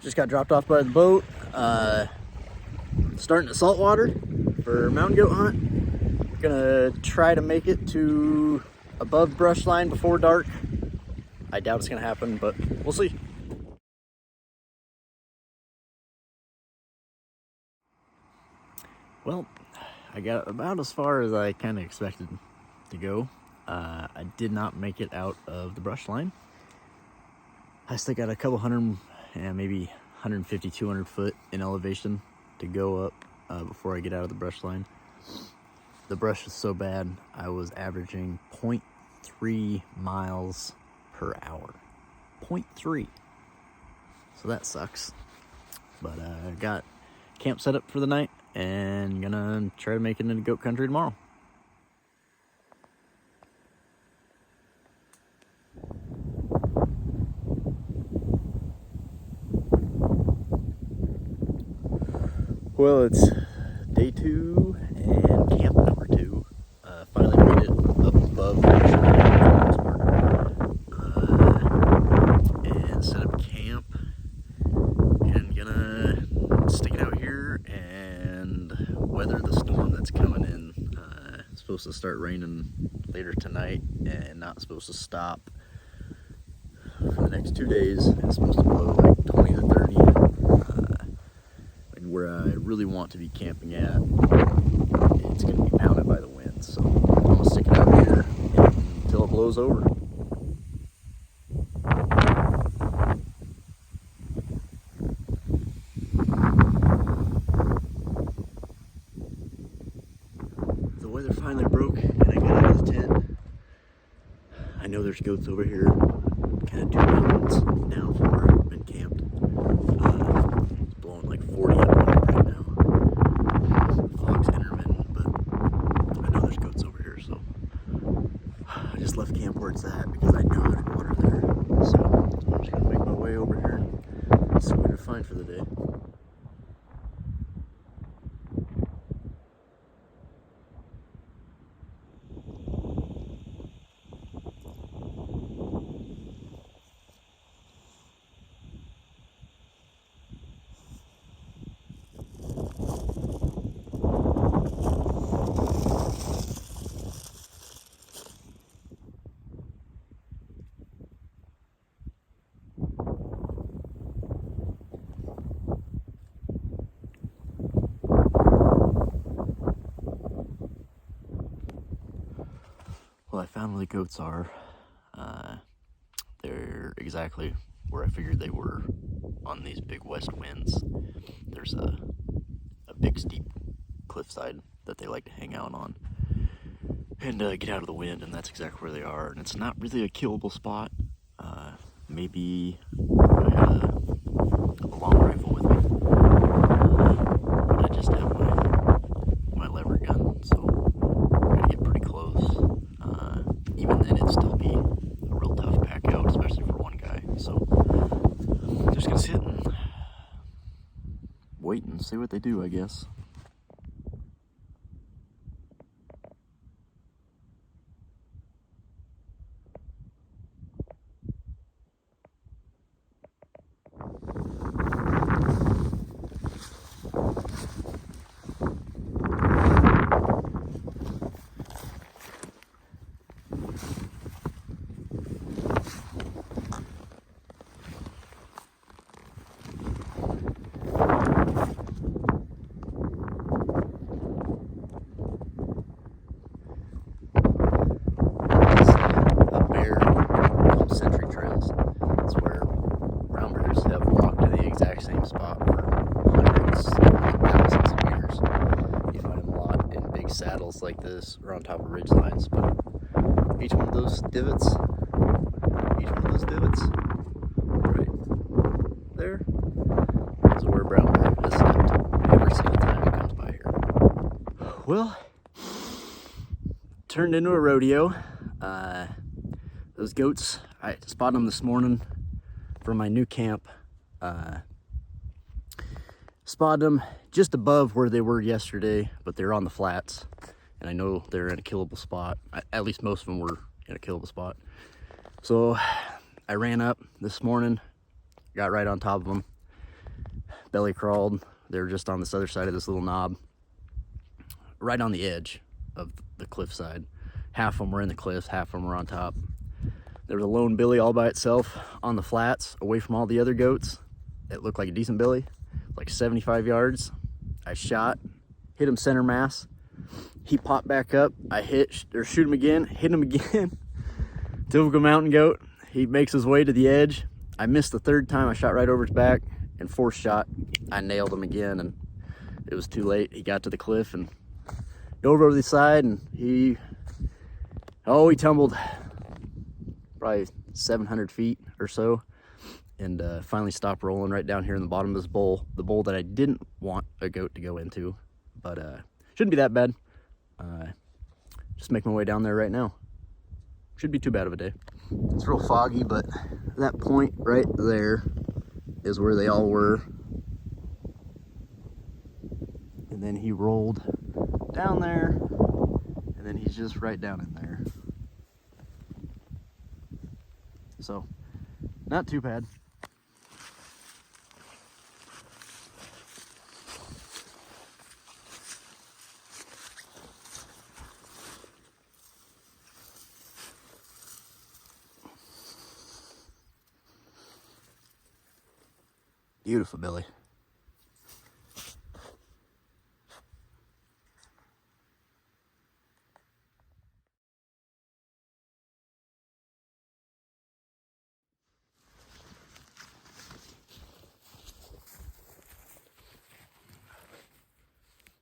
Just got dropped off by the boat. Starting at saltwater for mountain goat hunt. Gonna try to make it to above brush line before dark. I doubt it's gonna happen, but we'll see. Well, I got about as far as I kind of expected to go. I did not make it out of the brush line. I still got a couple hundred, maybe 150, 200 foot in elevation to go up before I get out of the brush line. The brush is so bad, I was averaging 0.3 miles per hour. 0.3. So that sucks. But I got camp set up for the night and gonna try to make it into goat country tomorrow. Well, it's day 2 and camp number 2. Finally made it up above and set up camp. And gonna stick it out here and weather the storm that's coming in. It's supposed to start raining later tonight and not supposed to stop for the next 2 days. It's supposed to blow like 20 to 30. And where I really want to be camping at, it's going to be pounded by the wind. So I'm going to stick it out here until it blows over. The weather finally broke and I got out of the tent. I know there's goats over here, kind of 2 mountains down from where I've been camped. It's blowing like 40 up right now. The fog's intermittent, but I know there's goats over here, so I just left camp where it's at because I know there's water there. So I'm just gonna make my way over here and see what I find for the day. Well, I found where the goats are. They're exactly where I figured they were on these big west winds. There's a big steep cliffside that they like to hang out on and get out of the wind, and that's exactly where they are. And it's not really a killable spot. Maybe I had a long rifle with me, but I just have my lever gun, so I'm gonna get pretty close. Even then, it'd still be a real tough pack out, especially for one guy. So just gonna sit and wait and see what they do, I guess. Same spot for hundreds, thousands of years. You find them a lot in big saddles like this or on top of ridge lines, but each one of those divots right there is where brown bear has stepped every single time he comes by here. Well, turned into a rodeo. Those goats, I spotted them this morning for my new camp. Spotted them just above where they were yesterday, but they're on the flats, and I know they're in a killable spot. At least most of them were in a killable spot. So I ran up this morning, got right on top of them, belly crawled. They were just on this other side of this little knob, right on the edge of the cliffside. Half of them were in the cliffs, half of them were on top. There was a lone billy all by itself on the flats, away from all the other goats. It looked like a decent billy, like 75 yards. I shot, hit him center mass. He popped back up. I shoot him again, hit him again. Typical mountain goat. He makes his way to the edge. I missed the third time. I shot right over his back, and fourth shot, I nailed him again, and it was too late. He got to the cliff and over the side, and he tumbled probably 700 feet or so, and finally stopped rolling right down here in the bottom of this bowl, the bowl that I didn't want a goat to go into, but shouldn't be that bad. Just make my way down there right now. Shouldn't be too bad of a day. It's real foggy, but that point right there is where they all were. And then he rolled down there, and then he's just right down in there. So, not too bad. Beautiful billy.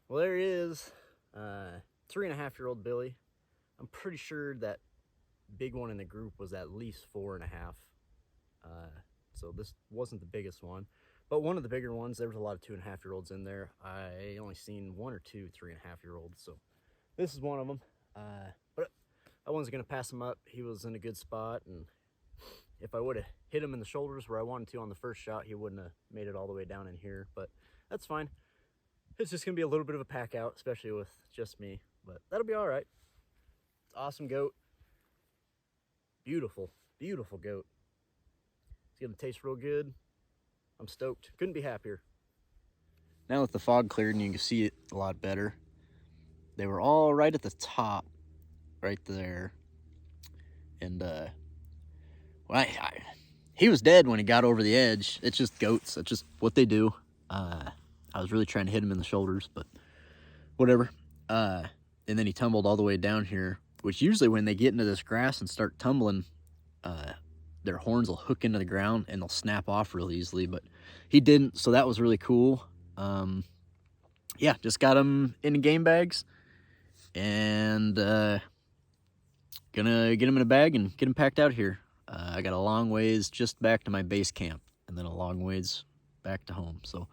Well, there he is, 3.5-year-old billy. I'm pretty sure that big one in the group was at least 4.5. So this wasn't the biggest one, but one of the bigger ones. There was a lot of 2.5-year-olds in there. I only seen 1 or 2 3.5-year-olds, so this is one of them. But I wasn't gonna pass him up. He was in a good spot, and if I would have hit him in the shoulders where I wanted to on the first shot, he wouldn't have made it all the way down in here, but that's fine. It's just gonna be a little bit of a pack out, especially with just me, but that'll be all right. Awesome goat. Beautiful, beautiful goat. It's gonna taste real good. I'm stoked. Couldn't be happier. Now that the fog cleared and you can see it a lot better, they were all right at the top, right there. And well, he was dead when he got over the edge. It's just goats. That's just what they do. I was really trying to hit him in the shoulders, but whatever. And then he tumbled all the way down here, which usually when they get into this grass and start tumbling, their horns will hook into the ground and they'll snap off real easily, but he didn't, so that was really cool. Yeah, just got him in the game bags, and gonna get him in a bag and get him packed out here. I got a long ways just back to my base camp, and then a long ways back to home, so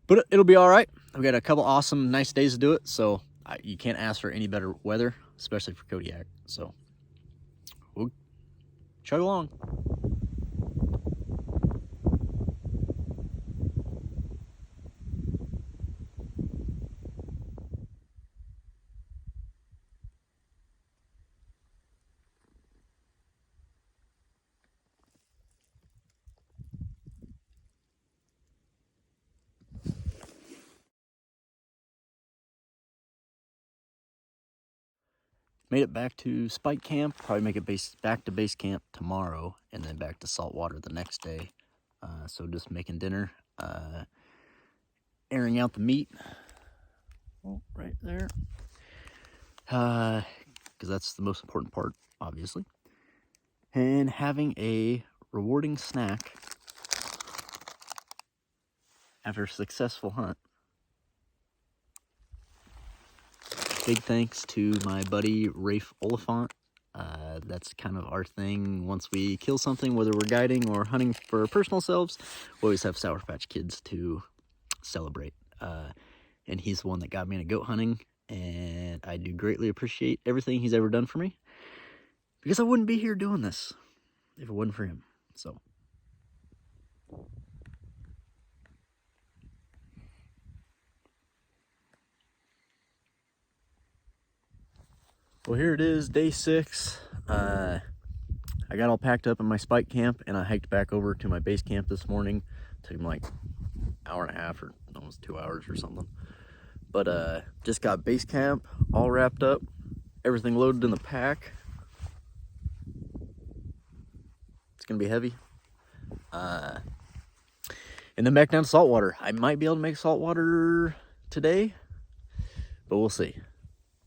but it'll be all right. I've got a couple awesome, nice days to do it, so you can't ask for any better weather, especially for Kodiak. So we'll chug along. Made it back to Spike Camp. Probably make it back to base camp tomorrow, and then back to saltwater the next day. So just making dinner, airing out the meat. Oh, right there. Because that's the most important part, obviously. And having a rewarding snack after a successful hunt. Big thanks to my buddy Rafe Oliphant. That's kind of our thing. Once we kill something, whether we're guiding or hunting for our personal selves, we always have Sour Patch Kids to celebrate. And he's the one that got me into goat hunting, and I do greatly appreciate everything he's ever done for me, because I wouldn't be here doing this if it wasn't for him. So well, here it is, day 6. I got all packed up in my spike camp, and I hiked back over to my base camp this morning. Took him like hour and a half or almost 2 hours or something. But just got base camp all wrapped up, everything loaded in the pack. It's gonna be heavy. And then back down to saltwater. I might be able to make saltwater today, but we'll see.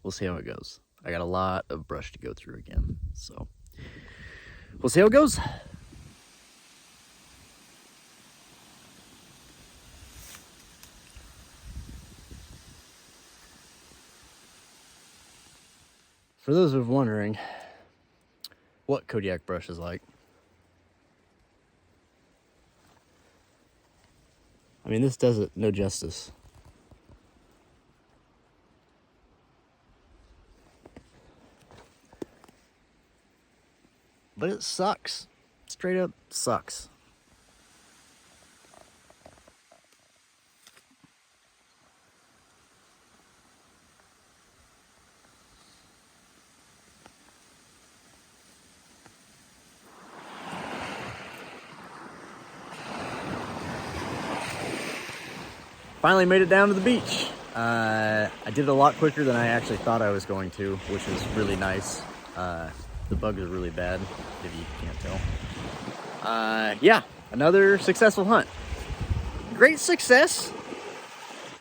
We'll see how it goes. I got a lot of brush to go through again, so we'll see how it goes. For those who are wondering what Kodiak brush is like, I mean, this does it no justice. But it sucks. Straight up sucks. Finally made it down to the beach. I did it a lot quicker than I actually thought I was going to, which is really nice. The bugs are really bad, if you can't tell. Yeah, another successful hunt. Great success.